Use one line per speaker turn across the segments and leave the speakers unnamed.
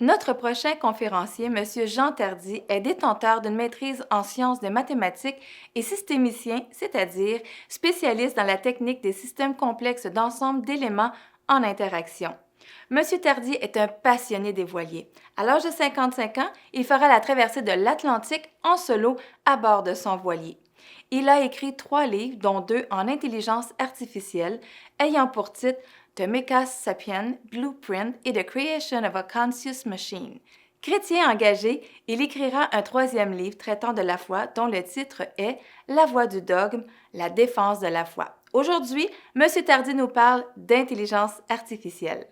Notre prochain conférencier, M. Jean Tardy, est détenteur d'une maîtrise en sciences de mathématiques et systémicien, c'est-à-dire spécialiste dans la technique des systèmes complexes d'ensemble d'éléments en interaction. M. Tardy est un passionné des voiliers. À l'âge de 55 ans, il fera la traversée de l'Atlantique en solo à bord de son voilier. Il a écrit 3 livres, dont 2 en intelligence artificielle, ayant pour titre The Mecha Sapien Blueprint et The Creation of a Conscious Machine. Chrétien engagé, il écrira un 3e livre traitant de la foi dont le titre est La voie du dogme, la défense de la foi. Aujourd'hui, M. Tardy nous parle d'intelligence artificielle.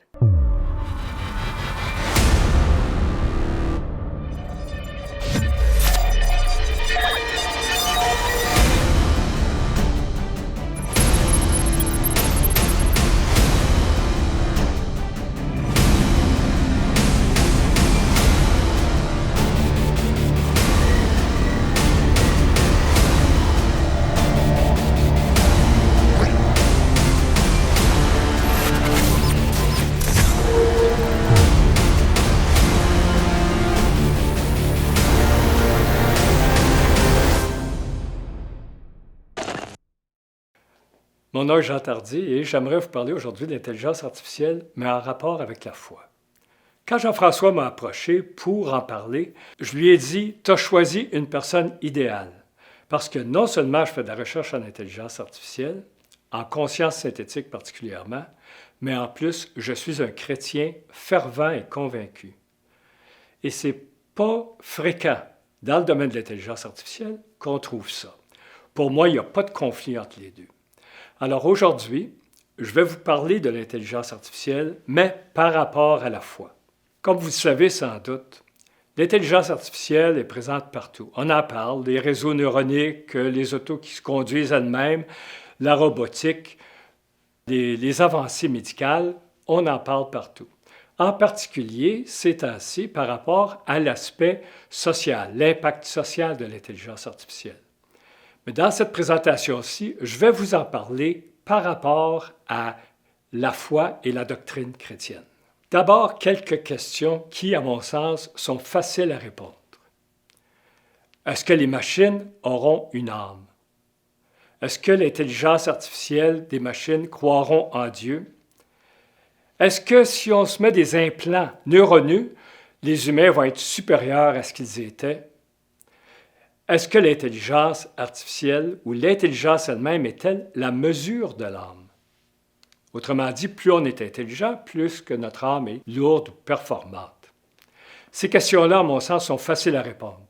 Mon nom est Jean Tardy et j'aimerais vous parler aujourd'hui d'intelligence artificielle, mais en rapport avec la foi. Quand Jean-François m'a approché pour en parler, je lui ai dit « Tu as choisi une personne idéale ». Parce que non seulement je fais de la recherche en intelligence artificielle, en conscience synthétique particulièrement, mais en plus, je suis un chrétien fervent et convaincu. Et c'est pas fréquent dans le domaine de l'intelligence artificielle qu'on trouve ça. Pour moi, il n'y a pas de conflit entre les deux. Alors aujourd'hui, je vais vous parler de l'intelligence artificielle, mais par rapport à la foi. Comme vous le savez sans doute, l'intelligence artificielle est présente partout. On en parle, les réseaux neuroniques, les autos qui se conduisent elles-mêmes, la robotique, les avancées médicales, on en parle partout. En particulier, ces temps-ci, par rapport à l'aspect social, l'impact social de l'intelligence artificielle. Mais dans cette présentation-ci, je vais vous en parler par rapport à la foi et la doctrine chrétienne. D'abord, quelques questions qui, à mon sens, sont faciles à répondre. Est-ce que les machines auront une âme? Est-ce que l'intelligence artificielle des machines croiront en Dieu? Est-ce que si on se met des implants neuronaux, les humains vont être supérieurs à ce qu'ils étaient? Est-ce que l'intelligence artificielle ou l'intelligence elle-même est-elle la mesure de l'âme? Autrement dit, plus on est intelligent, plus que notre âme est lourde ou performante. Ces questions-là, à mon sens, sont faciles à répondre.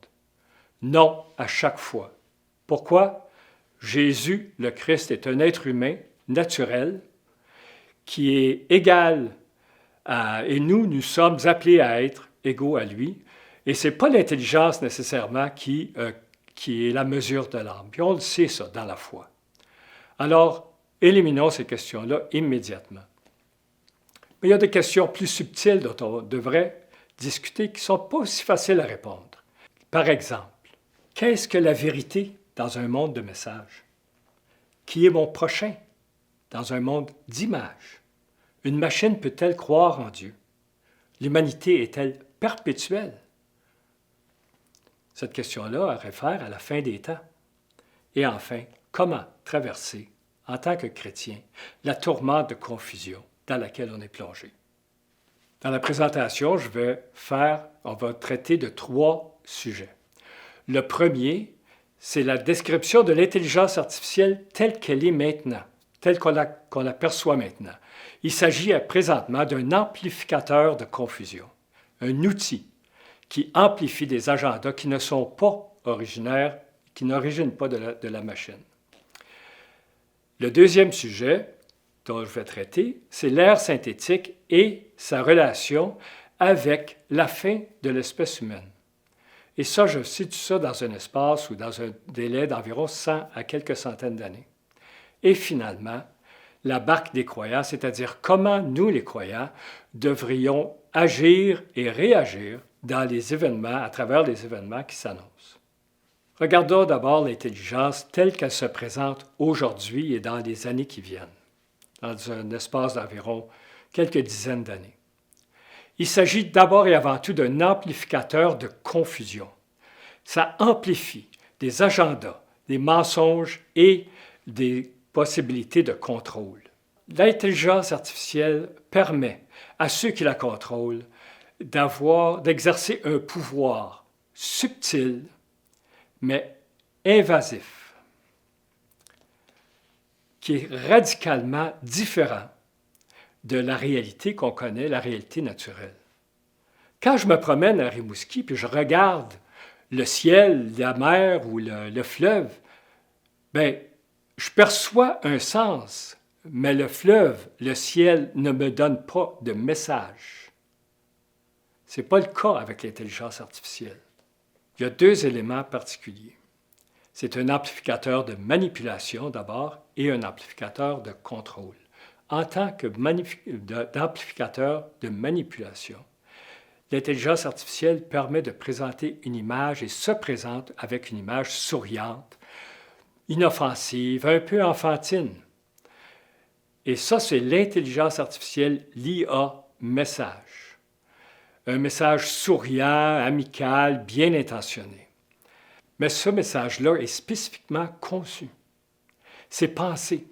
Non à chaque fois. Pourquoi? Jésus, le Christ, est un être humain naturel qui est égal et nous sommes appelés à être égaux à lui. Et ce n'est pas l'intelligence nécessairement qui est la mesure de l'âme. Puis on le sait ça dans la foi. Alors, éliminons ces questions-là immédiatement. Mais il y a des questions plus subtiles dont on devrait discuter qui ne sont pas aussi faciles à répondre. Par exemple, qu'est-ce que la vérité dans un monde de messages? Qui est mon prochain dans un monde d'images? Une machine peut-elle croire en Dieu? L'humanité est-elle perpétuelle? Cette question-là réfère à la fin des temps. Et enfin, comment traverser, en tant que chrétien, la tourmente de confusion dans laquelle on est plongé? Dans la présentation, on va traiter de 3 sujets. Le premier, c'est la description de l'intelligence artificielle telle qu'elle est maintenant, telle qu'on la perçoit maintenant. Il s'agit présentement d'un amplificateur de confusion, un outil qui amplifie des agendas qui ne sont pas originaires, qui n'originent pas de la machine. Le deuxième sujet dont je vais traiter, c'est l'ère synthétique et sa relation avec la fin de l'espèce humaine. Et ça, je situe ça dans un espace ou dans un délai d'environ 100 à quelques centaines d'années. Et finalement, la barque des croyants, c'est-à-dire comment nous, les croyants, devrions agir et réagir dans les événements, à travers les événements qui s'annoncent. Regardons d'abord l'intelligence telle qu'elle se présente aujourd'hui et dans les années qui viennent, dans un espace d'environ quelques dizaines d'années. Il s'agit d'abord et avant tout d'un amplificateur de confusion. Ça amplifie des agendas, des mensonges et des possibilités de contrôle. L'intelligence artificielle permet à ceux qui la contrôlent d'exercer un pouvoir subtil, mais invasif, qui est radicalement différent de la réalité qu'on connaît, la réalité naturelle. Quand je me promène à Rimouski puis je regarde le ciel, la mer ou le fleuve, bien, je perçois un sens, mais le fleuve, le ciel ne me donne pas de message. Ce n'est pas le cas avec l'intelligence artificielle. Il y a deux éléments particuliers. C'est un amplificateur de manipulation d'abord et un amplificateur de contrôle. En tant d'amplificateur de manipulation, l'intelligence artificielle permet de présenter une image et se présente avec une image souriante, inoffensive, un peu enfantine. Et ça, c'est l'intelligence artificielle, l'IA message. Un message souriant, amical, bien intentionné. Mais ce message-là est spécifiquement conçu. C'est pensé.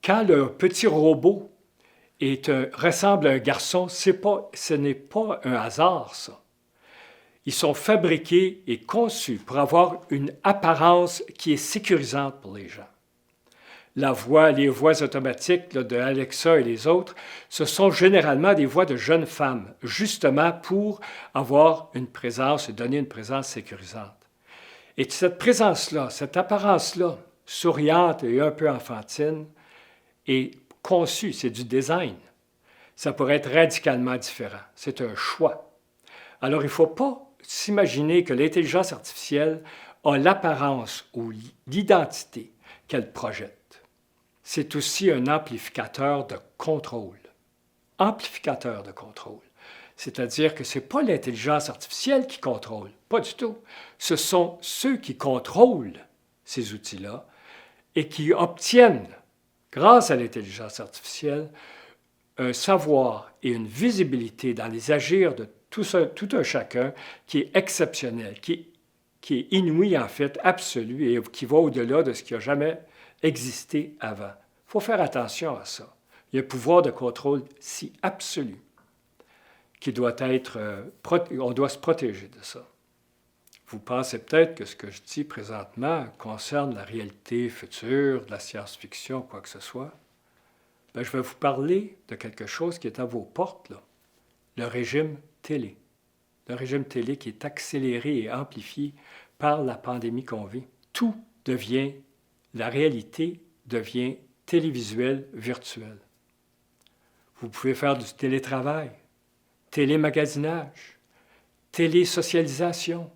Quand le petit robot ressemble à un garçon, ce n'est pas un hasard, ça. Ils sont fabriqués et conçus pour avoir une apparence qui est sécurisante pour les gens. Les voix automatiques de Alexa et les autres, ce sont généralement des voix de jeunes femmes, justement pour avoir une présence et donner une présence sécurisante. Et cette présence-là, cette apparence-là, souriante et un peu enfantine, est conçue, c'est du design. Ça pourrait être radicalement différent. C'est un choix. Alors, il ne faut pas s'imaginer que l'intelligence artificielle a l'apparence ou l'identité qu'elle projette. C'est aussi un amplificateur de contrôle. Amplificateur de contrôle. C'est-à-dire que ce n'est pas l'intelligence artificielle qui contrôle, pas du tout. Ce sont ceux qui contrôlent ces outils-là et qui obtiennent, grâce à l'intelligence artificielle, un savoir et une visibilité dans les agirs de tout un chacun qui est exceptionnel, qui est inouï en fait, absolu et qui va au-delà de ce qui a jamais existé avant. Il faut faire attention à ça. Il y a un pouvoir de contrôle si absolu qui doit être... on doit se protéger de ça. Vous pensez peut-être que ce que je dis présentement concerne la réalité future, de la science-fiction, quoi que ce soit. Bien, je vais vous parler de quelque chose qui est à vos portes, là. Le régime télé. Le régime télé qui est accéléré et amplifié par la pandémie qu'on vit. Tout devient, la réalité devient télévisuelle, virtuelle. Vous pouvez faire du télétravail, télémagasinage, télésocialisation.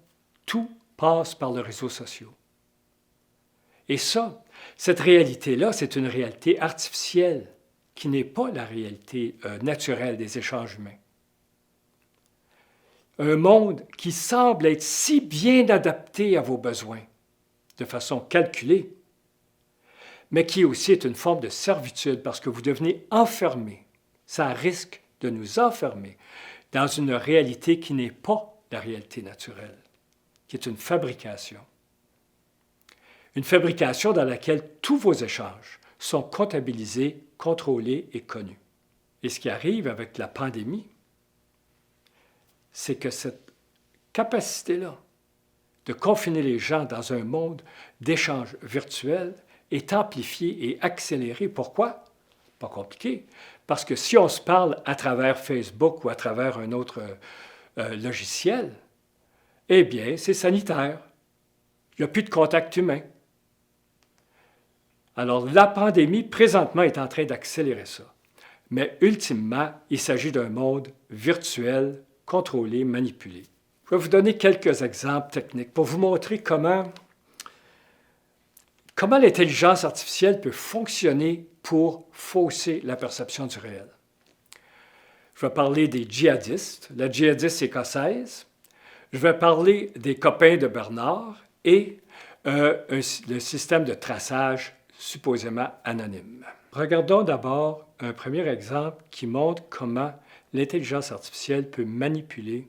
Tout passe par les réseaux sociaux. Et ça, cette réalité-là, c'est une réalité artificielle qui n'est pas la réalité naturelle des échanges humains. Un monde qui semble être si bien adapté à vos besoins, de façon calculée, mais qui aussi est une forme de servitude parce que vous devenez enfermé. Ça risque de nous enfermer dans une réalité qui n'est pas la réalité naturelle, qui est une fabrication. Une fabrication dans laquelle tous vos échanges sont comptabilisés, contrôlés et connus. Et ce qui arrive avec la pandémie, c'est que cette capacité-là de confiner les gens dans un monde d'échanges virtuels est amplifiée et accélérée. Pourquoi? Pas compliqué. Parce que si on se parle à travers Facebook ou à travers un autre logiciel, eh bien, c'est sanitaire. Il n'y a plus de contact humain. Alors, la pandémie, présentement, est en train d'accélérer ça. Mais ultimement, il s'agit d'un monde virtuel, contrôlé, manipulé. Je vais vous donner quelques exemples techniques pour vous montrer comment l'intelligence artificielle peut fonctionner pour fausser la perception du réel. Je vais parler des djihadistes, la djihadiste écossaise. Je vais parler des copains de Bernard et le système de traçage supposément anonyme. Regardons d'abord un premier exemple qui montre comment l'intelligence artificielle peut manipuler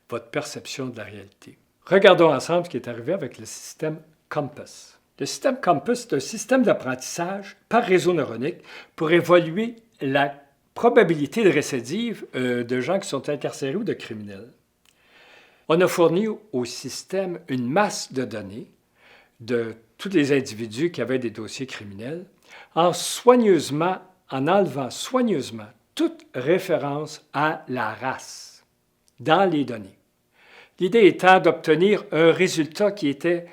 votre perception de la réalité. Regardons ensemble ce qui est arrivé avec le système Compass. Le système Compass est un système d'apprentissage par réseau neuronique pour évaluer la probabilité de récidive de gens qui sont incarcérés ou de criminels. On a fourni au système une masse de données de tous les individus qui avaient des dossiers criminels en enlevant soigneusement toute référence à la race dans les données. L'idée étant d'obtenir un résultat qui était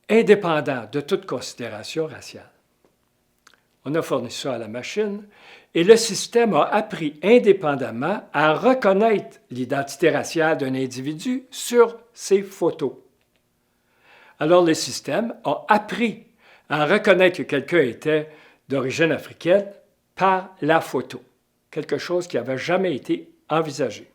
indépendant de toute considération raciale. On a fourni ça à la machine et le système a appris indépendamment à reconnaître l'identité raciale d'un individu sur ses photos. Alors le système a appris à reconnaître que quelqu'un était d'origine africaine par la photo, quelque chose qui n'avait jamais été envisagé.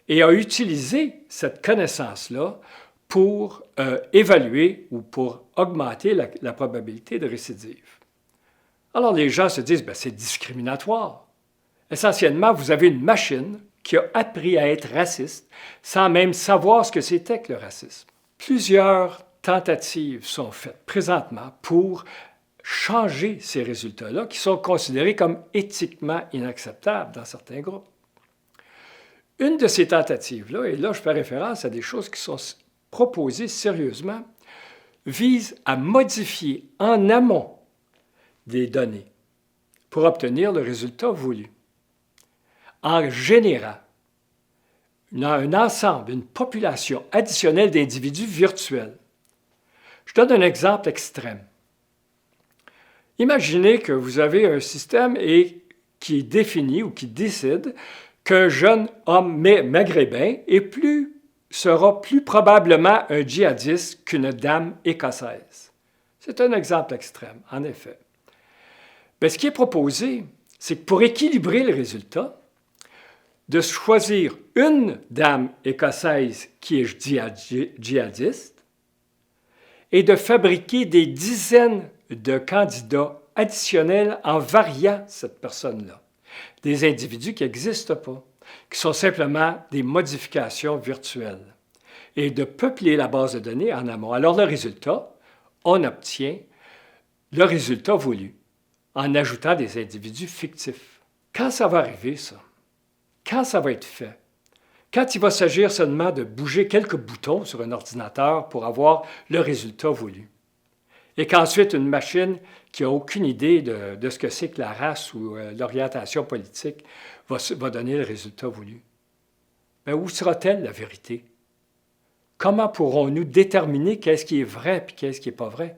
Et a utilisé cette connaissance-là pour évaluer ou pour augmenter la probabilité de récidive. Alors les gens se disent, c'est discriminatoire. Essentiellement, vous avez une machine qui a appris à être raciste sans même savoir ce que c'était que le racisme. Plusieurs tentatives sont faites présentement pour changer ces résultats-là qui sont considérés comme éthiquement inacceptables dans certains groupes. Une de ces tentatives-là, et là je fais référence à des choses qui sont proposées sérieusement, vise à modifier en amont des données pour obtenir le résultat voulu, en générant un ensemble, une population additionnelle d'individus virtuels. Je donne un exemple extrême. Imaginez que vous avez un système qui définit ou qui décide qu'un jeune homme maghrébin sera plus probablement un djihadiste qu'une dame écossaise. C'est un exemple extrême, en effet. Ce qui est proposé, c'est que pour équilibrer le résultat, de choisir une dame écossaise qui est djihadiste et de fabriquer des dizaines de candidats additionnels en variant cette personne-là. Des individus qui n'existent pas, qui sont simplement des modifications virtuelles, et de peupler la base de données en amont. Alors le résultat, on obtient le résultat voulu en ajoutant des individus fictifs. Quand ça va arriver, ça? Quand ça va être fait? Quand il va s'agir seulement de bouger quelques boutons sur un ordinateur pour avoir le résultat voulu? Et qu'ensuite, une machine qui n'a aucune idée de ce que c'est que la race ou l'orientation politique va donner le résultat voulu. Où sera-t-elle la vérité? Comment pourrons-nous déterminer qu'est-ce qui est vrai et qu'est-ce qui n'est pas vrai?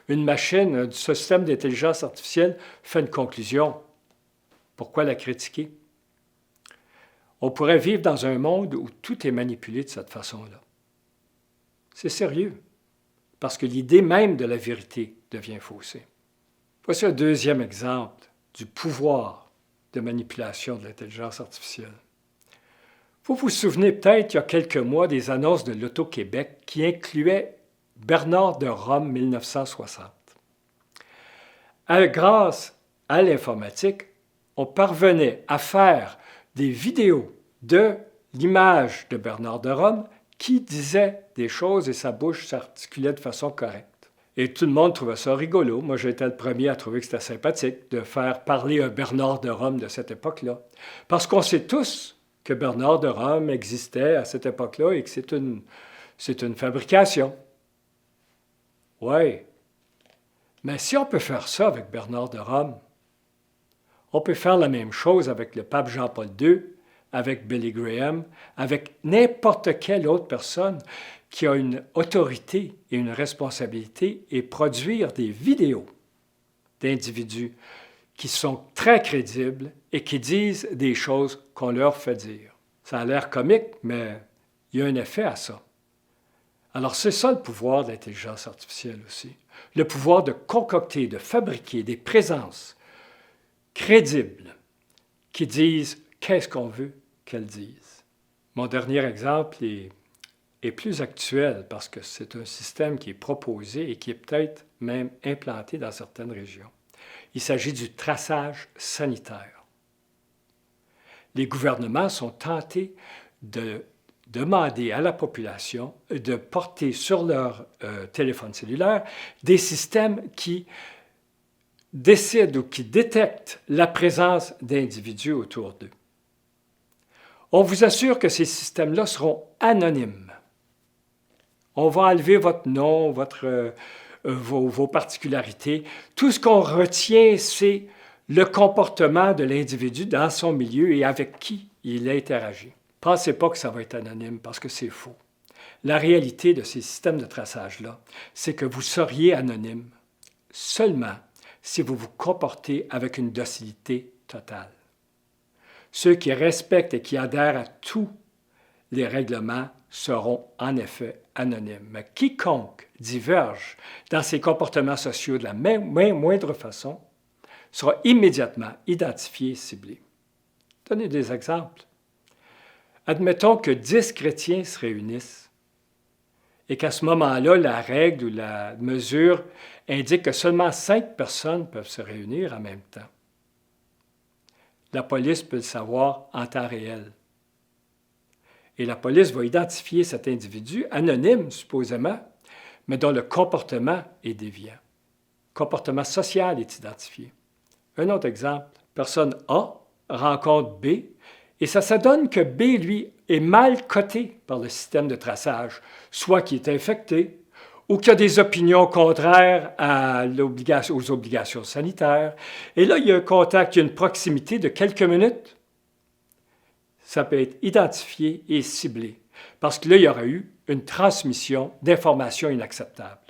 Une machine, un système d'intelligence artificielle fait une conclusion. Pourquoi la critiquer? On pourrait vivre dans un monde où tout est manipulé de cette façon-là. C'est sérieux, parce que l'idée même de la vérité devient faussée. Voici un deuxième exemple du pouvoir de manipulation de l'intelligence artificielle. Vous vous souvenez peut-être, il y a quelques mois, des annonces de l'Auto-Québec qui incluaient Bernard de Rome, 1960. Grâce à l'informatique, on parvenait à faire des vidéos de l'image de Bernard de Rome qui disait des choses et sa bouche s'articulait de façon correcte. Et tout le monde trouvait ça rigolo. Moi, j'étais le premier à trouver que c'était sympathique de faire parler un Bernard de Rome de cette époque-là. Parce qu'on sait tous que Bernard de Rome existait à cette époque-là et que c'est une fabrication. Oui. Mais si on peut faire ça avec Bernard de Rome, on peut faire la même chose avec le pape Jean-Paul II, avec Billy Graham, avec n'importe quelle autre personne qui a une autorité et une responsabilité et produire des vidéos d'individus qui sont très crédibles et qui disent des choses qu'on leur fait dire. Ça a l'air comique, mais il y a un effet à ça. Alors c'est ça le pouvoir de l'intelligence artificielle aussi. Le pouvoir de concocter, de fabriquer des présences crédibles qui disent qu'est-ce qu'on veut qu'elles disent. Mon dernier exemple est plus actuel parce que c'est un système qui est proposé et qui est peut-être même implanté dans certaines régions. Il s'agit du traçage sanitaire. les gouvernements sont tentés de demander à la population de porter sur leur téléphone cellulaire des systèmes qui décident ou qui détectent la présence d'individus autour d'eux. On vous assure que ces systèmes-là seront anonymes. On va enlever votre nom, vos particularités. Tout ce qu'on retient, c'est le comportement de l'individu dans son milieu et avec qui il interagit. Pensez pas que ça va être anonyme parce que c'est faux. La réalité de ces systèmes de traçage-là, c'est que vous seriez anonyme seulement si vous vous comportez avec une docilité totale. Ceux qui respectent et qui adhèrent à tous les règlements seront en effet anonymes. Mais quiconque diverge dans ses comportements sociaux de la moindre façon sera immédiatement identifié et ciblé. Donnez des exemples. Admettons que 10 chrétiens se réunissent et qu'à ce moment-là, la règle ou la mesure indique que seulement 5 personnes peuvent se réunir en même temps. La police peut le savoir en temps réel. Et la police va identifier cet individu, anonyme supposément, mais dont le comportement est déviant. Le comportement social est identifié. Un autre exemple, personne A rencontre B, et ça donne que B, lui, est mal coté par le système de traçage, soit qu'il est infecté, ou qu'il a des opinions contraires aux obligations sanitaires. Et là, il y a un contact, il y a une proximité de quelques minutes. Ça peut être identifié et ciblé, parce que là, il y aura eu une transmission d'informations inacceptables.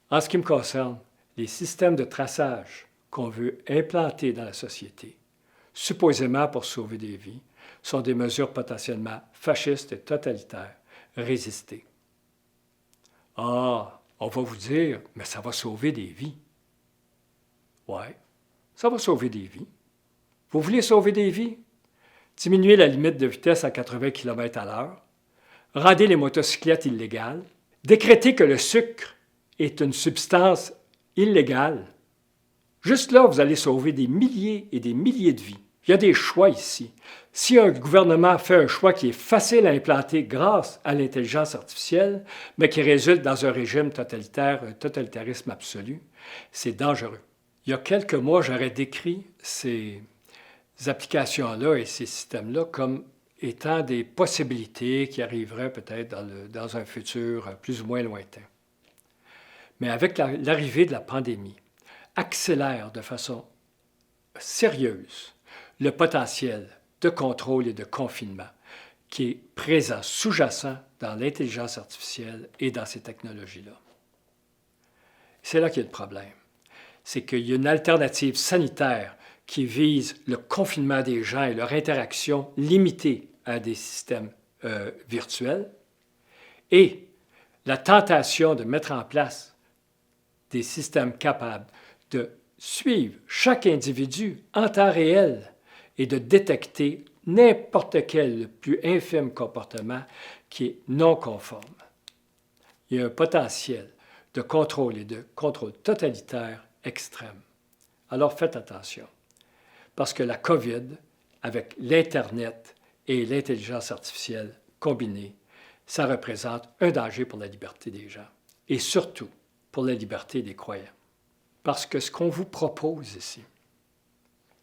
En ce qui me concerne, les systèmes de traçage qu'on veut implanter dans la société, supposément pour sauver des vies, sont des mesures potentiellement fascistes et totalitaires. Résister. Ah, on va vous dire, mais ça va sauver des vies. Oui, ça va sauver des vies. Vous voulez sauver des vies? Diminuez la limite de vitesse à 80 km/h, rendez les motocyclettes illégales, décrétez que le sucre est une substance illégale. Juste là, vous allez sauver des milliers et des milliers de vies. Il y a des choix ici. Si un gouvernement fait un choix qui est facile à implanter grâce à l'intelligence artificielle, mais qui résulte dans un régime totalitaire, un totalitarisme absolu, c'est dangereux. Il y a quelques mois, j'aurais décrit ces applications-là et ces systèmes-là comme étant des possibilités qui arriveraient peut-être dans un futur plus ou moins lointain. Mais avec l'arrivée de la pandémie, accélère de façon sérieuse le potentiel de contrôle et de confinement qui est présent, sous-jacent dans l'intelligence artificielle et dans ces technologies-là. C'est là qu'il y a le problème. C'est qu'il y a une alternative sanitaire qui vise le confinement des gens et leur interaction limitée à des systèmes virtuels et la tentation de mettre en place des systèmes capables de suivre chaque individu en temps réel et de détecter n'importe quel plus infime comportement qui est non conforme. Il y a un potentiel de contrôle et de contrôle totalitaire extrême. Alors faites attention, parce que la COVID, avec l'Internet et l'intelligence artificielle combinée, ça représente un danger pour la liberté des gens et surtout pour la liberté des croyants. Parce que ce qu'on vous propose ici,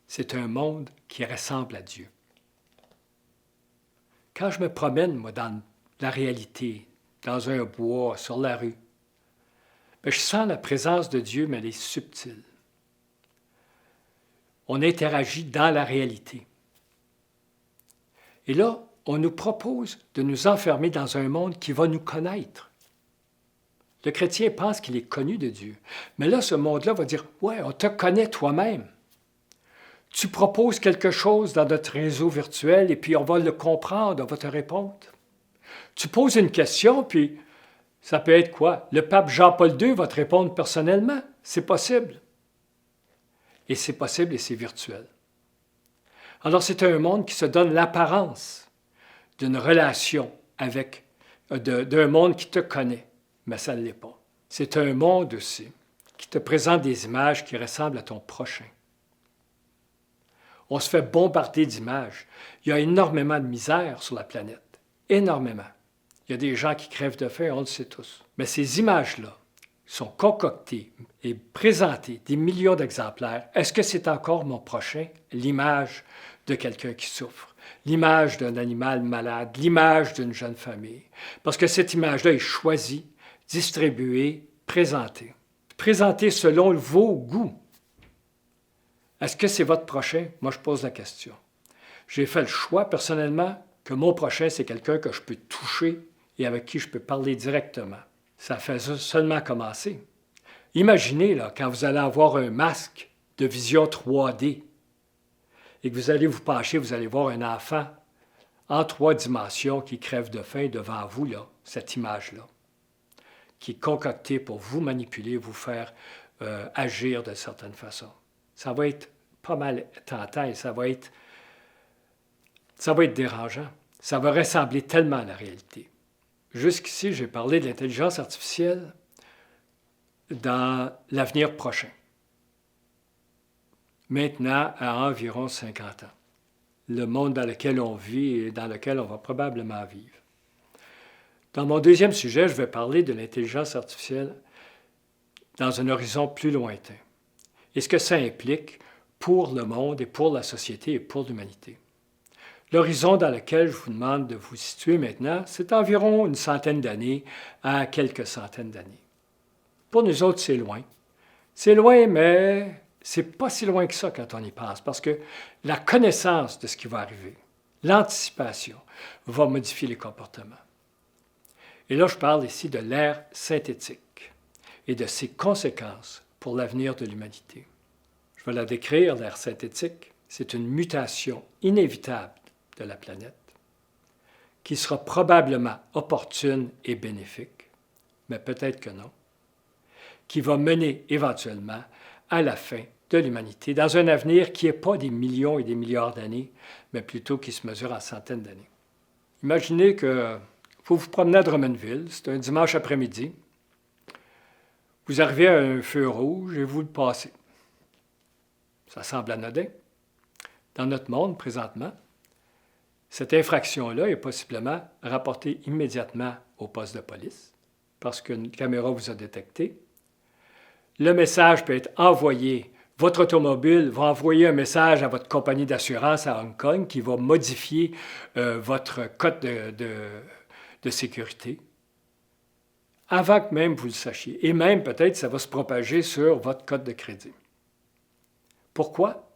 c'est un monde qui ressemble à Dieu. Quand je me promène, moi, dans la réalité, dans un bois, sur la rue, bien, je sens la présence de Dieu, mais elle est subtile. On interagit dans la réalité. Et là, on nous propose de nous enfermer dans un monde qui va nous connaître. Le chrétien pense qu'il est connu de Dieu. Mais là, ce monde-là va dire, « Ouais, on te connaît toi-même. Tu proposes quelque chose dans notre réseau virtuel et puis on va le comprendre, on va te répondre. Tu poses une question, puis ça peut être quoi? Le pape Jean-Paul II va te répondre personnellement. C'est possible. Et c'est possible et c'est virtuel. Alors, c'est un monde qui se donne l'apparence d'une relation avec, d'un monde qui te connaît, mais ça ne l'est pas. C'est un monde aussi qui te présente des images qui ressemblent à ton prochain. On se fait bombarder d'images. Il y a énormément de misère sur la planète. Énormément. Il y a des gens qui crèvent de faim, on le sait tous. Mais ces images-là sont concoctées et présentées des millions d'exemplaires. Est-ce que c'est encore mon prochain? L'image de quelqu'un qui souffre, l'image d'un animal malade, l'image d'une jeune famille. Parce que cette image-là est choisie, distribuée, présentée. Présentée selon vos goûts. Est-ce que c'est votre prochain? Moi, je pose la question. J'ai fait le choix, personnellement, que mon prochain, c'est quelqu'un que je peux toucher et avec qui je peux parler directement. Ça fait seulement commencer. Imaginez, là, quand vous allez avoir un masque de vision 3D et que vous allez vous pencher, vous allez voir un enfant en 3 dimensions qui crève de faim devant vous, là, cette image-là, qui est concoctée pour vous manipuler, vous faire agir de certaines façons. Ça va être pas mal tentant et ça va être dérangeant. Ça va ressembler tellement à la réalité. Jusqu'ici, j'ai parlé de l'intelligence artificielle dans l'avenir prochain. Maintenant, à environ 50 ans. Le monde dans lequel on vit et dans lequel on va probablement vivre. Dans mon deuxième sujet, je vais parler de l'intelligence artificielle dans un horizon plus lointain. Et ce que ça implique pour le monde et pour la société et pour l'humanité. L'horizon dans lequel je vous demande de vous situer maintenant, c'est environ une centaine d'années à quelques centaines d'années. Pour nous autres, c'est loin. C'est loin, mais c'est pas si loin que ça quand on y pense, parce que la connaissance de ce qui va arriver, l'anticipation, va modifier les comportements. Et là, je parle ici de l'ère synthétique et de ses conséquences pour l'avenir de l'humanité. Je vais la décrire, l'ère synthétique. C'est une mutation inévitable de la planète, qui sera probablement opportune et bénéfique, mais peut-être que non, qui va mener éventuellement à la fin de l'humanité, dans un avenir qui n'est pas des millions et des milliards d'années, mais plutôt qui se mesure en centaines d'années. Imaginez que vous vous promenez à Drummondville, c'est un dimanche après-midi, vous arrivez à un feu rouge et vous le passez. Ça semble anodin. Dans notre monde, présentement, cette infraction-là est possiblement rapportée immédiatement au poste de police parce qu'une caméra vous a détecté. Le message peut être envoyé. Votre automobile va envoyer un message à votre compagnie d'assurance à Hong Kong qui va modifier votre code de sécurité avant que même vous le sachiez. Et même, peut-être, ça va se propager sur votre code de crédit. Pourquoi?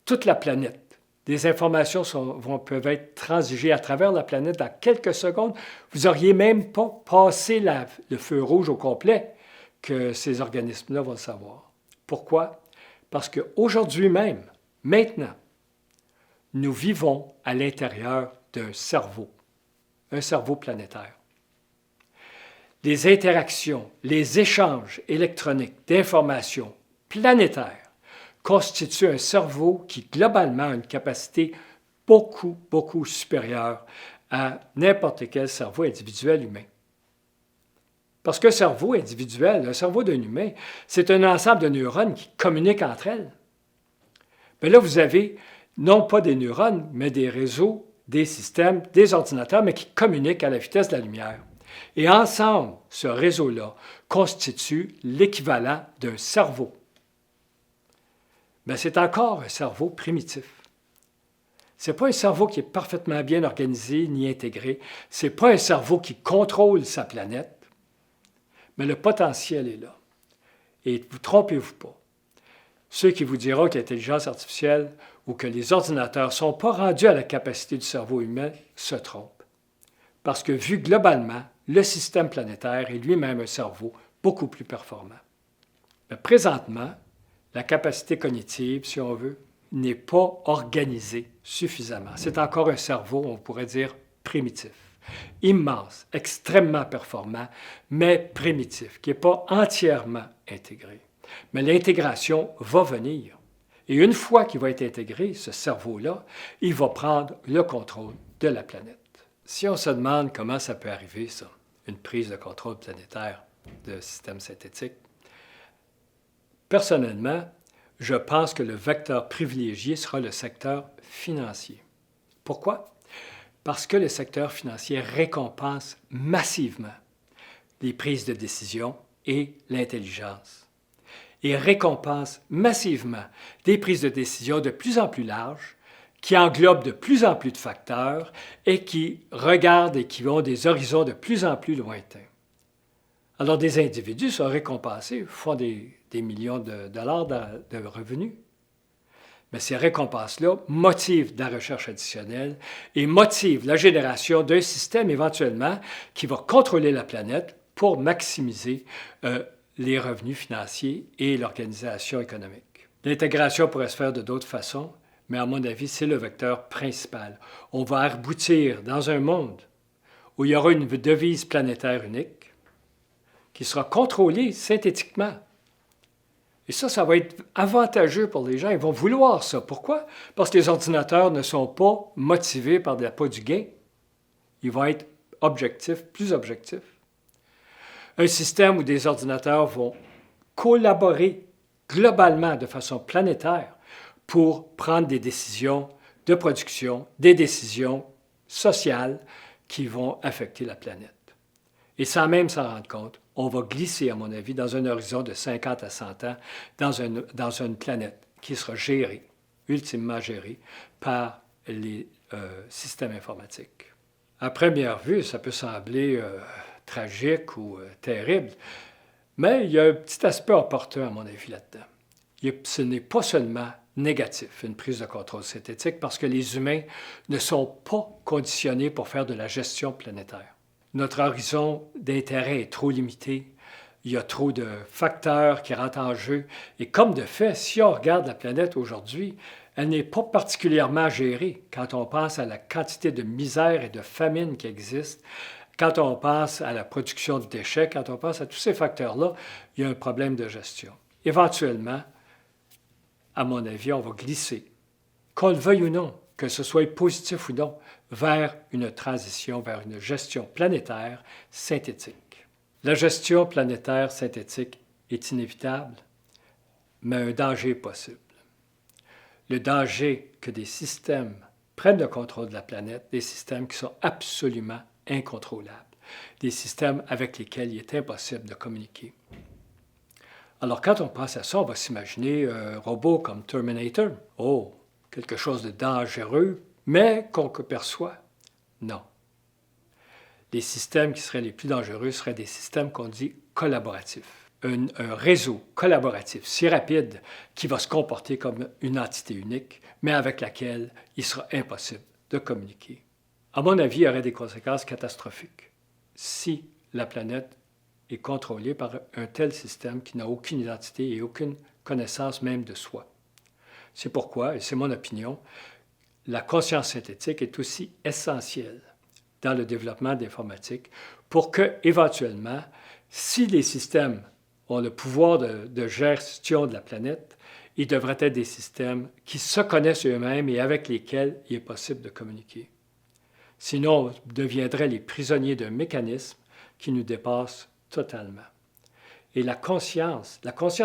Toute la planète. Des informations peuvent être transigées à travers la planète dans quelques secondes. Vous n'auriez même pas passé le feu rouge au complet que ces organismes-là vont le savoir. Pourquoi? Parce qu'aujourd'hui même, maintenant, nous vivons à l'intérieur d'un cerveau planétaire. Les interactions, les échanges électroniques d'informations planétaires constitue un cerveau qui, globalement, a une capacité beaucoup, beaucoup supérieure à n'importe quel cerveau individuel humain. Parce qu'un cerveau individuel, un cerveau d'un humain, c'est un ensemble de neurones qui communiquent entre elles. Mais là, vous avez non pas des neurones, mais des réseaux, des systèmes, des ordinateurs, mais qui communiquent à la vitesse de la lumière. Et ensemble, ce réseau-là constitue l'équivalent d'un cerveau. Mais c'est encore un cerveau primitif. Ce n'est pas un cerveau qui est parfaitement bien organisé ni intégré. Ce n'est pas un cerveau qui contrôle sa planète. Mais le potentiel est là. Et vous trompez-vous pas. Ceux qui vous diront que l'intelligence artificielle ou que les ordinateurs ne sont pas rendus à la capacité du cerveau humain se trompent. Parce que vu globalement, le système planétaire est lui-même un cerveau beaucoup plus performant. Mais présentement, la capacité cognitive, si on veut, n'est pas organisée suffisamment. C'est encore un cerveau, on pourrait dire, primitif. Immense, extrêmement performant, mais primitif, qui n'est pas entièrement intégré. Mais l'intégration va venir. Et une fois qu'il va être intégré, ce cerveau-là, il va prendre le contrôle de la planète. Si on se demande comment ça peut arriver, ça, une prise de contrôle planétaire de système synthétique, personnellement, je pense que le vecteur privilégié sera le secteur financier. Pourquoi? Parce que le secteur financier récompense massivement les prises de décision et l'intelligence. Et récompense massivement des prises de décision de plus en plus larges, qui englobent de plus en plus de facteurs et qui regardent et qui ont des horizons de plus en plus lointains. Alors, des individus sont récompensés, font des millions de dollars de revenus. Mais ces récompenses-là motivent de la recherche additionnelle et motivent la génération d'un système éventuellement qui va contrôler la planète pour maximiser les revenus financiers et l'organisation économique. L'intégration pourrait se faire de d'autres façons, mais à mon avis, c'est le vecteur principal. On va aboutir dans un monde où il y aura une devise planétaire unique qui sera contrôlée synthétiquement. Et ça va être avantageux pour les gens. Ils vont vouloir ça. Pourquoi? Parce que les ordinateurs ne sont pas motivés par l'appât du gain. Ils vont être objectifs, plus objectifs. Un système où des ordinateurs vont collaborer globalement de façon planétaire pour prendre des décisions de production, des décisions sociales qui vont affecter la planète. Et sans même s'en rendre compte, on va glisser, à mon avis, dans un horizon de 50 à 100 ans, dans une planète qui sera gérée, ultimement gérée, par les systèmes informatiques. À première vue, ça peut sembler tragique ou terrible, mais il y a un petit aspect opportun, à mon avis, là-dedans. Ce n'est pas seulement négatif, une prise de contrôle synthétique, parce que les humains ne sont pas conditionnés pour faire de la gestion planétaire. Notre horizon d'intérêt est trop limité. Il y a trop de facteurs qui rentrent en jeu. Et comme de fait, si on regarde la planète aujourd'hui, elle n'est pas particulièrement gérée quand on pense à la quantité de misère et de famine qui existent, quand on pense à la production de déchets, quand on pense à tous ces facteurs-là, il y a un problème de gestion. Éventuellement, à mon avis, on va glisser, qu'on le veuille ou non, que ce soit positif ou non, vers une transition, vers une gestion planétaire synthétique. La gestion planétaire synthétique est inévitable, mais un danger est possible. Le danger que des systèmes prennent le contrôle de la planète, des systèmes qui sont absolument incontrôlables, des systèmes avec lesquels il est impossible de communiquer. Alors, quand on pense à ça, on va s'imaginer un robot comme Terminator. Oh, quelque chose de dangereux, mais qu'on perçoit. Non. Les systèmes qui seraient les plus dangereux seraient des systèmes qu'on dit collaboratifs. Un réseau collaboratif si rapide qui va se comporter comme une entité unique, mais avec laquelle il sera impossible de communiquer. À mon avis, il y aurait des conséquences catastrophiques si la planète est contrôlée par un tel système qui n'a aucune identité et aucune connaissance même de soi. C'est pourquoi, et c'est mon opinion, la conscience synthétique est aussi essentielle dans le développement de l'informatique pour que, éventuellement, si les systèmes ont le pouvoir de gestion de la planète, ils devraient être des systèmes qui se connaissent eux-mêmes et avec lesquels il est possible de communiquer. Sinon, on deviendrait les prisonniers d'un mécanisme qui nous dépasse totalement. Et la conscience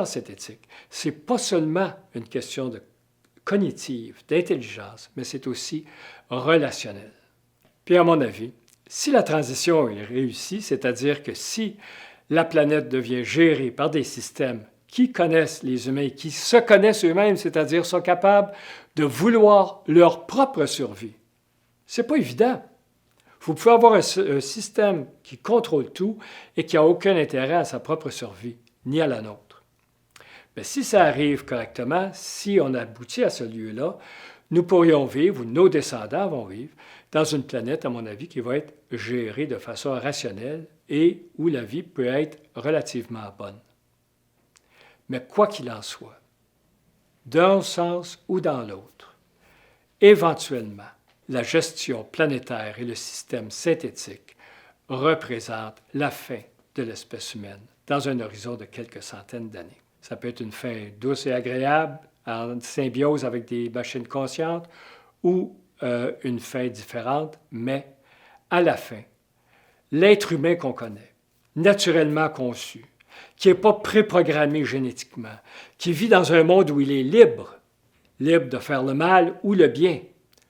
synthétique, ce n'est pas seulement une question de cognitive, d'intelligence, mais c'est aussi relationnel. Puis à mon avis, si la transition est réussie, c'est-à-dire que si la planète devient gérée par des systèmes qui connaissent les humains, qui se connaissent eux-mêmes, c'est-à-dire sont capables de vouloir leur propre survie, c'est pas évident. Vous pouvez avoir un système qui contrôle tout et qui n'a aucun intérêt à sa propre survie, ni à la nôtre. Mais si ça arrive correctement, si on aboutit à ce lieu-là, nous pourrions vivre, ou nos descendants vont vivre, dans une planète, à mon avis, qui va être gérée de façon rationnelle et où la vie peut être relativement bonne. Mais quoi qu'il en soit, d'un sens ou dans l'autre, éventuellement, la gestion planétaire et le système synthétique représentent la fin de l'espèce humaine dans un horizon de quelques centaines d'années. Ça peut être une fin douce et agréable, en symbiose avec des machines conscientes, ou une fin différente, mais à la fin, l'être humain qu'on connaît, naturellement conçu, qui n'est pas préprogrammé génétiquement, qui vit dans un monde où il est libre, libre de faire le mal ou le bien.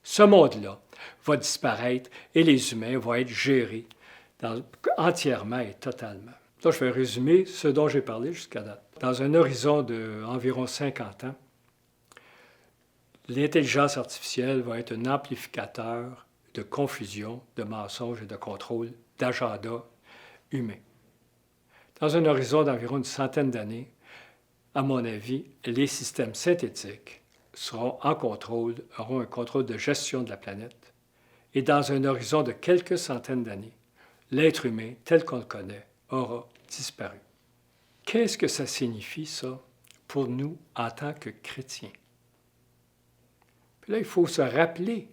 Ce monde-là va disparaître et les humains vont être gérés entièrement et totalement. Là, je vais résumer ce dont j'ai parlé jusqu'à date. Dans un horizon d'environ 50 ans, l'intelligence artificielle va être un amplificateur de confusion, de mensonges et de contrôle d'agenda humain. Dans un horizon d'environ une centaine d'années, à mon avis, les systèmes synthétiques auront un contrôle de gestion de la planète. Et dans un horizon de quelques centaines d'années, l'être humain, tel qu'on le connaît, aura disparu. Qu'est-ce que ça signifie, ça, pour nous en tant que chrétiens? Puis là, il faut se rappeler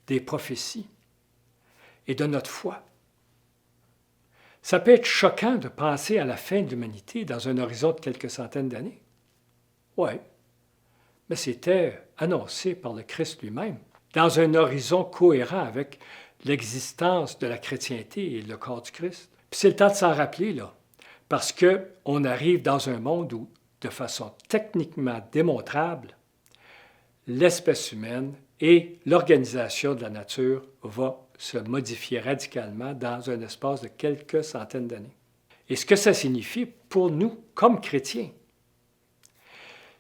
des prophéties et de notre foi. Ça peut être choquant de penser à la fin de l'humanité dans un horizon de quelques centaines d'années. Oui, mais c'était annoncé par le Christ lui-même, dans un horizon cohérent avec l'existence de la chrétienté et le corps du Christ. Puis c'est le temps de s'en rappeler, là, parce qu'on arrive dans un monde où, de façon techniquement démontrable, l'espèce humaine et l'organisation de la nature va se modifier radicalement dans un espace de quelques centaines d'années. Et ce que ça signifie pour nous, comme chrétiens,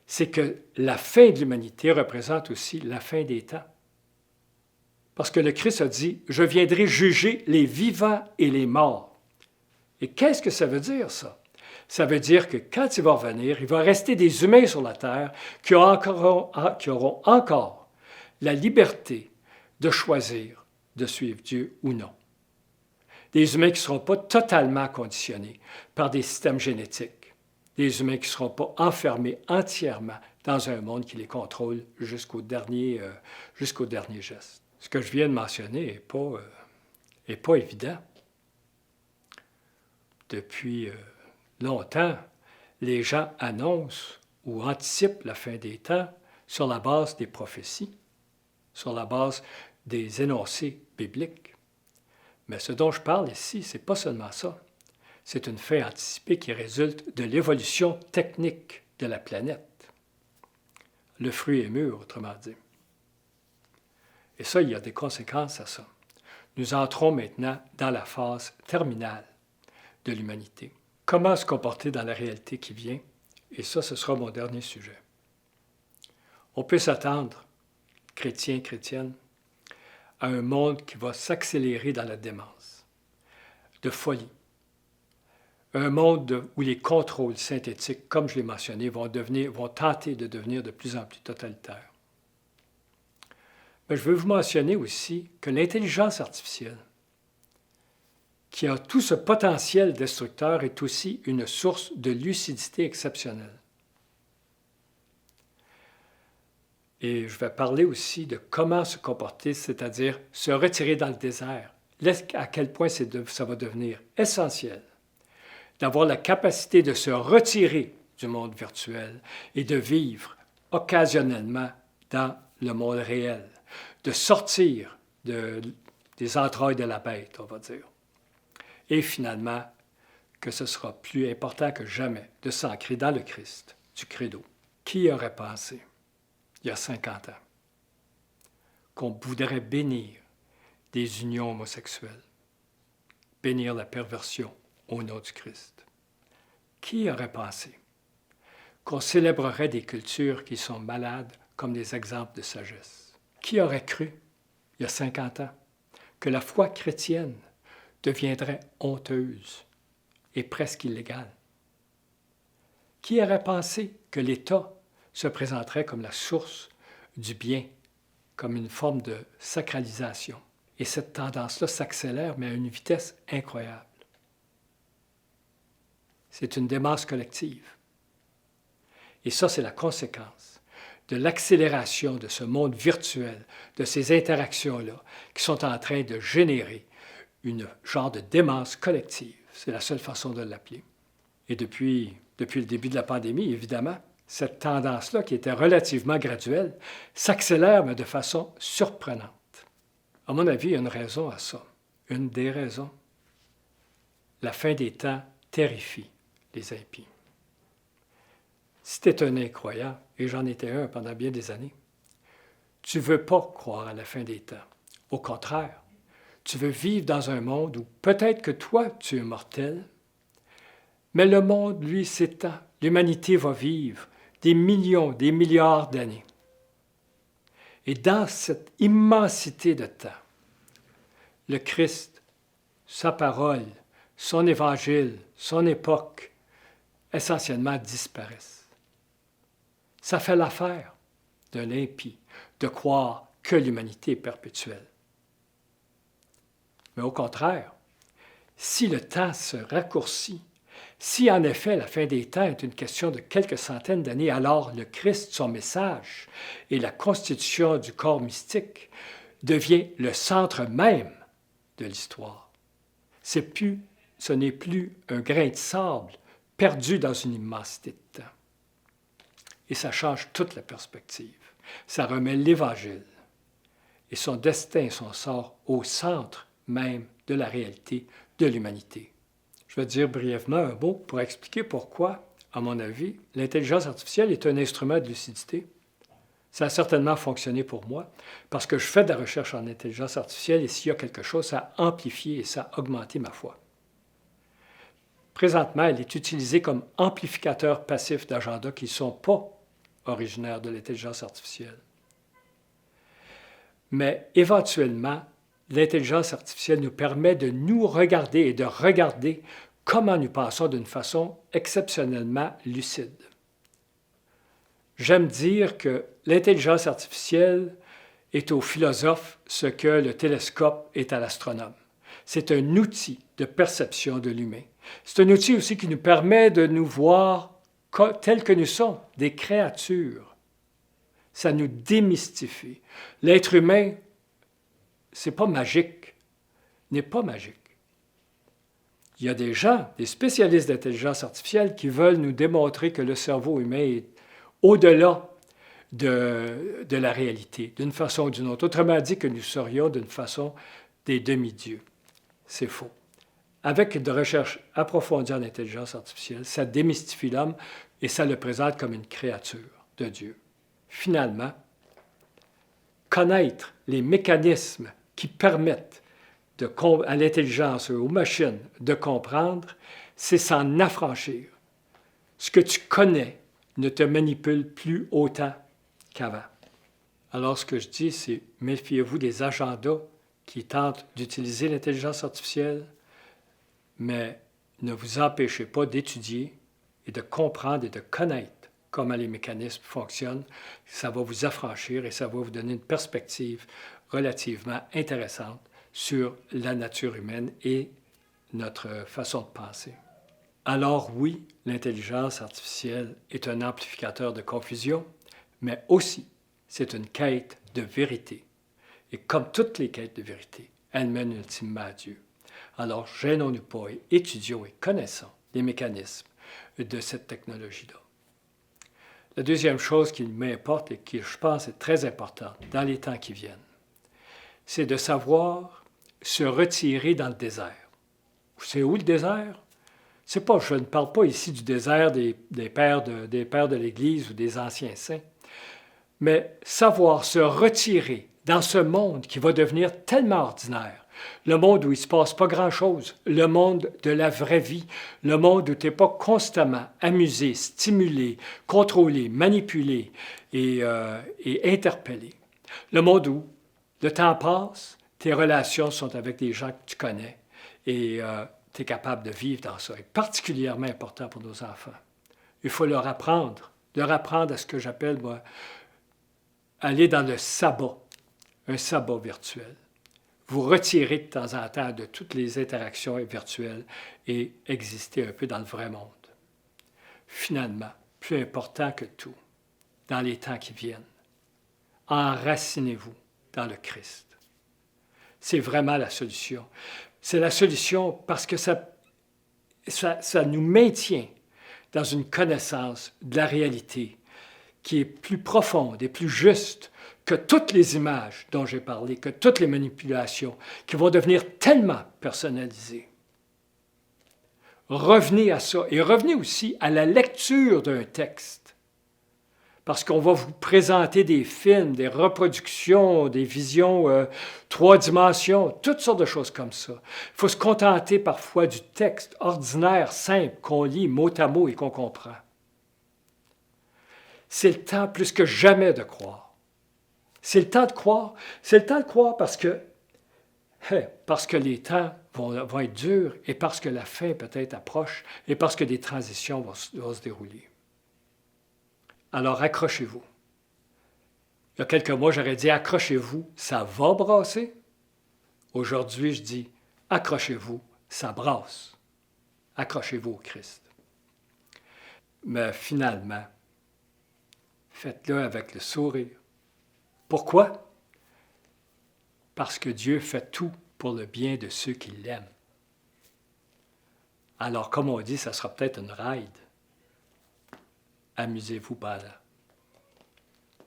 c'est que la fin de l'humanité représente aussi la fin des temps. Parce que le Christ a dit « Je viendrai juger les vivants et les morts ». Et qu'est-ce que ça veut dire, ça? Ça veut dire que quand il va revenir, il va rester des humains sur la terre qui auront encore la liberté de choisir de suivre Dieu ou non. Des humains qui ne seront pas totalement conditionnés par des systèmes génétiques. Des humains qui ne seront pas enfermés entièrement dans un monde qui les contrôle jusqu'au dernier geste. Ce que je viens de mentionner n'est pas évident. Depuis longtemps, les gens annoncent ou anticipent la fin des temps sur la base des prophéties, sur la base des énoncés bibliques. Mais ce dont je parle ici, ce n'est pas seulement ça. C'est une fin anticipée qui résulte de l'évolution technique de la planète. Le fruit est mûr, autrement dit. Et ça, il y a des conséquences à ça. Nous entrons maintenant dans la phase terminale de l'humanité. Comment se comporter dans la réalité qui vient? Et ça, ce sera mon dernier sujet. On peut s'attendre, chrétiens, chrétiennes, à un monde qui va s'accélérer dans la démence, de folie. Un monde où les contrôles synthétiques, comme je l'ai mentionné, vont tenter de devenir de plus en plus totalitaires. Mais je veux vous mentionner aussi que l'intelligence artificielle, qui a tout ce potentiel destructeur, est aussi une source de lucidité exceptionnelle. Et je vais parler aussi de comment se comporter, c'est-à-dire se retirer dans le désert. À quel point ça va devenir essentiel d'avoir la capacité de se retirer du monde virtuel et de vivre occasionnellement dans le monde réel, de sortir des entrailles de la bête, on va dire. Et finalement, que ce sera plus important que jamais de s'ancrer dans le Christ, du credo. Qui aurait pensé, il y a 50 ans, qu'on voudrait bénir des unions homosexuelles, bénir la perversion au nom du Christ? Qui aurait pensé qu'on célébrerait des cultures qui sont malades comme des exemples de sagesse? Qui aurait cru, il y a 50 ans, que la foi chrétienne deviendrait honteuse et presque illégale? Qui aurait pensé que l'État se présenterait comme la source du bien, comme une forme de sacralisation? Et cette tendance-là s'accélère, mais à une vitesse incroyable. C'est une démence collective. Et ça, c'est la conséquence de l'accélération de ce monde virtuel, de ces interactions-là, qui sont en train de générer une genre de démence collective. C'est la seule façon de l'appeler. Et depuis le début de la pandémie, évidemment, cette tendance-là, qui était relativement graduelle, s'accélère, mais de façon surprenante. À mon avis, il y a une raison à ça. Une des raisons. La fin des temps terrifie les impies. Si tu es un incroyant, et j'en étais un pendant bien des années, tu ne veux pas croire à la fin des temps. Au contraire, tu veux vivre dans un monde où peut-être que toi, tu es mortel, mais le monde, lui, s'étend. L'humanité va vivre des millions, des milliards d'années. Et dans cette immensité de temps, le Christ, sa parole, son évangile, son époque, essentiellement disparaissent. Ça fait l'affaire d'un impie de croire que l'humanité est perpétuelle. Mais au contraire, si le temps se raccourcit, si en effet la fin des temps est une question de quelques centaines d'années, alors le Christ, son message et la constitution du corps mystique devient le centre même de l'histoire. Ce n'est plus un grain de sable perdu dans une immensité de temps. Et ça change toute la perspective. Ça remet l'Évangile et son destin, son sort au centre même de la réalité de l'humanité. Je vais dire brièvement un mot pour expliquer pourquoi, à mon avis, l'intelligence artificielle est un instrument de lucidité. Ça a certainement fonctionné pour moi, parce que je fais de la recherche en intelligence artificielle et s'il y a quelque chose, ça a amplifié et ça a augmenté ma foi. Présentement, elle est utilisée comme amplificateur passif d'agendas qui ne sont pas originaires de l'intelligence artificielle. Mais éventuellement, l'intelligence artificielle nous permet de nous regarder et de regarder comment nous pensons d'une façon exceptionnellement lucide. J'aime dire que l'intelligence artificielle est au philosophe ce que le télescope est à l'astronome. C'est un outil de perception de l'humain. C'est un outil aussi qui nous permet de nous voir tels que nous sommes, des créatures. Ça nous démystifie. L'être humain, c'est pas magique, n'est pas magique. Il y a des gens, des spécialistes d'intelligence artificielle qui veulent nous démontrer que le cerveau humain est au-delà de la réalité, d'une façon ou d'une autre. Autrement dit, que nous serions d'une façon des demi-dieux. C'est faux. Avec de recherches approfondies en intelligence artificielle, ça démystifie l'homme et ça le présente comme une créature de Dieu. Finalement, connaître les mécanismes qui permettent à l'intelligence, aux machines de comprendre, c'est s'en affranchir. Ce que tu connais ne te manipule plus autant qu'avant. Alors, ce que je dis, c'est méfiez-vous des agendas qui tentent d'utiliser l'intelligence artificielle, mais ne vous empêchez pas d'étudier et de comprendre et de connaître comment les mécanismes fonctionnent. Ça va vous affranchir et ça va vous donner une perspective relativement intéressante sur la nature humaine et notre façon de penser. Alors oui, l'intelligence artificielle est un amplificateur de confusion, mais aussi c'est une quête de vérité. Et comme toutes les quêtes de vérité, elle mène ultimement à Dieu. Alors gênons-nous pas et étudions et connaissons les mécanismes de cette technologie-là. La deuxième chose qui m'importe et qui, je pense, est très importante dans les temps qui viennent, c'est de savoir se retirer dans le désert. C'est où le désert? C'est pas, je ne parle pas ici du désert des pères de l'Église ou des anciens saints, mais savoir se retirer dans ce monde qui va devenir tellement ordinaire, le monde où il ne se passe pas grand-chose, le monde de la vraie vie, le monde où tu n'es pas constamment amusé, stimulé, contrôlé, manipulé et interpellé. Le monde où le temps passe, tes relations sont avec des gens que tu connais et tu es capable de vivre dans ça. C'est particulièrement important pour nos enfants. Il faut leur apprendre à ce que j'appelle, moi, aller dans le sabbat, un sabbat virtuel. Vous retirez de temps en temps de toutes les interactions virtuelles et exister un peu dans le vrai monde. Finalement, plus important que tout, dans les temps qui viennent, enracinez-vous dans le Christ. C'est vraiment la solution. C'est la solution parce que ça nous maintient dans une connaissance de la réalité qui est plus profonde et plus juste que toutes les images dont j'ai parlé, que toutes les manipulations qui vont devenir tellement personnalisées. Revenez à ça et revenez aussi à la lecture d'un texte. Parce qu'on va vous présenter des films, des reproductions, des visions 3 dimensions, toutes sortes de choses comme ça. Il faut se contenter parfois du texte ordinaire, simple, qu'on lit mot à mot et qu'on comprend. C'est le temps plus que jamais de croire. C'est le temps de croire. C'est le temps de croire parce que les temps vont être durs et parce que la fin peut-être approche et parce que des transitions vont se dérouler. Alors accrochez-vous. Il y a quelques mois, j'aurais dit accrochez-vous, ça va brasser. Aujourd'hui, je dis accrochez-vous, ça brasse. Accrochez-vous au Christ. Mais finalement, faites-le avec le sourire. Pourquoi? Parce que Dieu fait tout pour le bien de ceux qui l'aiment. Alors, comme on dit, ça sera peut-être une ride. Amusez-vous pas là.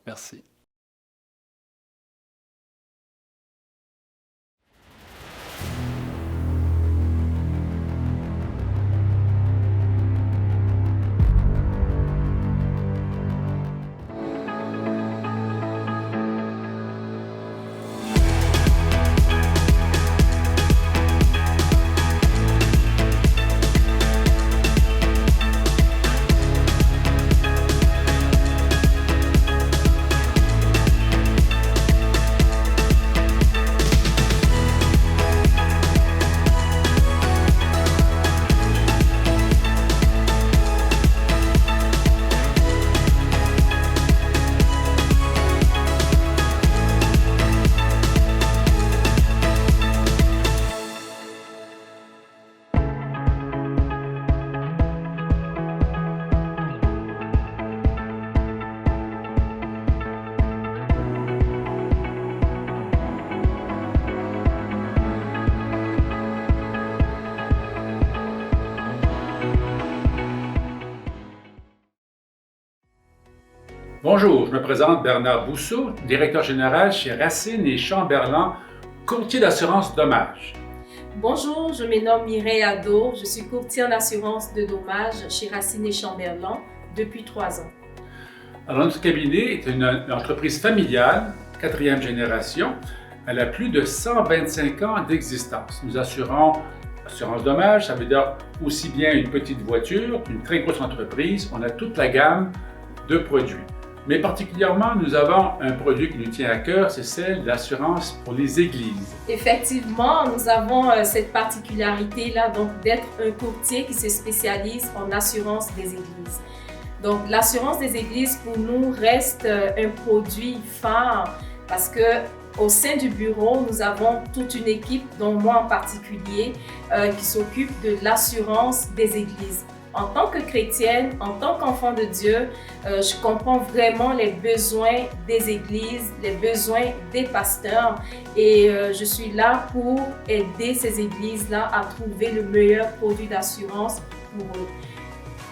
Merci.
Bonjour, je me présente Bernard Bousseau, directeur général chez Racine et Chamberlain, courtier d'assurance dommages.
Bonjour, je me nomme Mireille Ado, je suis courtier en assurance de dommages chez Racine et Chamberlain depuis 3 ans.
Alors, notre cabinet est une entreprise familiale, 4e génération. Elle a plus de 125 ans d'existence. Nous assurons assurance dommages, ça veut dire aussi bien une petite voiture qu'une très grosse entreprise. On a toute la gamme de produits. Mais particulièrement, nous avons un produit qui nous tient à cœur, c'est celle de l'assurance pour les églises.
Effectivement, nous avons cette particularité-là, donc d'être un courtier qui se spécialise en assurance des églises. Donc, l'assurance des églises, pour nous, reste un produit phare parce que au sein du bureau, nous avons toute une équipe, dont moi en particulier, qui s'occupe de l'assurance des églises. En tant que chrétienne, en tant qu'enfant de Dieu, je comprends vraiment les besoins des églises, les besoins des pasteurs et je suis là pour aider ces églises-là à trouver le meilleur produit d'assurance pour eux.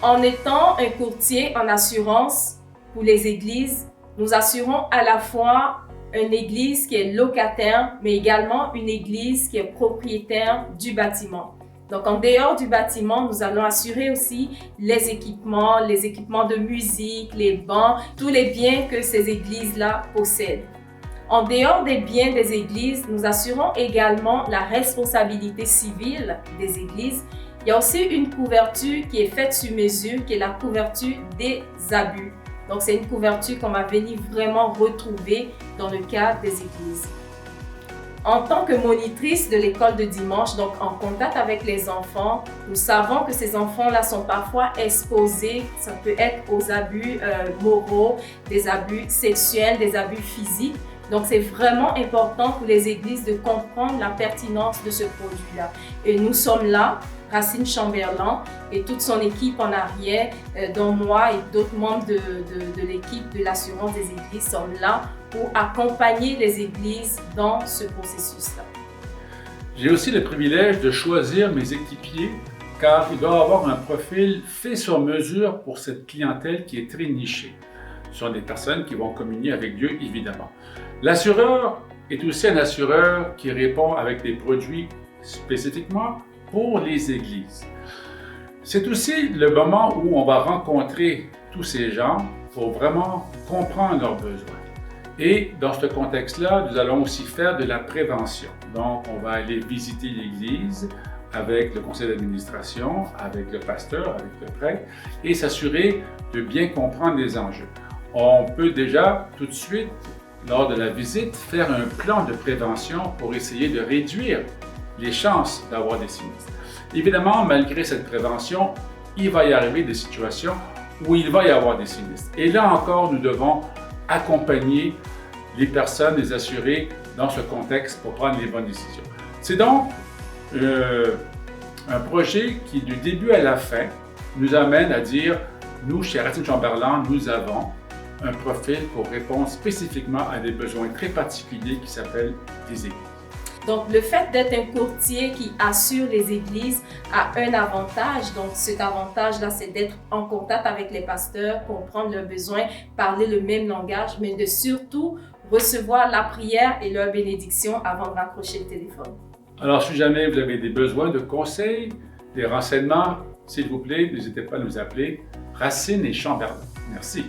En étant un courtier en assurance pour les églises, nous assurons à la fois une église qui est locataire, mais également une église qui est propriétaire du bâtiment. Donc, en dehors du bâtiment, nous allons assurer aussi les équipements de musique, les bancs, tous les biens que ces églises-là possèdent. En dehors des biens des églises, nous assurons également la responsabilité civile des églises. Il y a aussi une couverture qui est faite sur mesure, qui est la couverture des abus. Donc, c'est une couverture qu'on va venir vraiment retrouver dans le cadre des églises. En tant que monitrice de l'école de dimanche, donc en contact avec les enfants, nous savons que ces enfants-là sont parfois exposés, ça peut être aux abus moraux, des abus sexuels, des abus physiques. Donc, c'est vraiment important pour les églises de comprendre la pertinence de ce produit-là. Et nous sommes là, Racine Chamberlain et toute son équipe en arrière, dont moi et d'autres membres de l'équipe de l'assurance des églises sommes là pour accompagner les églises dans ce processus-là.
J'ai aussi le privilège de choisir mes équipiers car ils doivent avoir un profil fait sur mesure pour cette clientèle qui est très nichée. Ce sont des personnes qui vont communier avec Dieu, évidemment. L'assureur est aussi un assureur qui répond avec des produits spécifiquement pour les églises. C'est aussi le moment où on va rencontrer tous ces gens pour vraiment comprendre leurs besoins. Et dans ce contexte-là, nous allons aussi faire de la prévention. Donc, on va aller visiter l'église avec le conseil d'administration, avec le pasteur, avec le prêtre, et s'assurer de bien comprendre les enjeux. On peut déjà tout de suite, lors de la visite, faire un plan de prévention pour essayer de réduire les chances d'avoir des sinistres. Évidemment, malgré cette prévention, il va y arriver des situations où il va y avoir des sinistres. Et là encore, nous devons accompagner les personnes, les assurés dans ce contexte pour prendre les bonnes décisions. C'est donc un projet qui, du début à la fin, nous amène à dire, nous, chez Racine Chamberlain, nous avons un profil pour répondre spécifiquement à des besoins très particuliers qui s'appellent des églises.
Donc, le fait d'être un courtier qui assure les églises a un avantage. Donc, cet avantage-là, c'est d'être en contact avec les pasteurs, comprendre leurs besoins, parler le même langage, mais de surtout recevoir la prière et leur bénédiction avant de raccrocher le téléphone.
Alors, si jamais vous avez des besoins de conseils, des renseignements, s'il vous plaît, n'hésitez pas à nous appeler Racine et Chamberlain. Merci.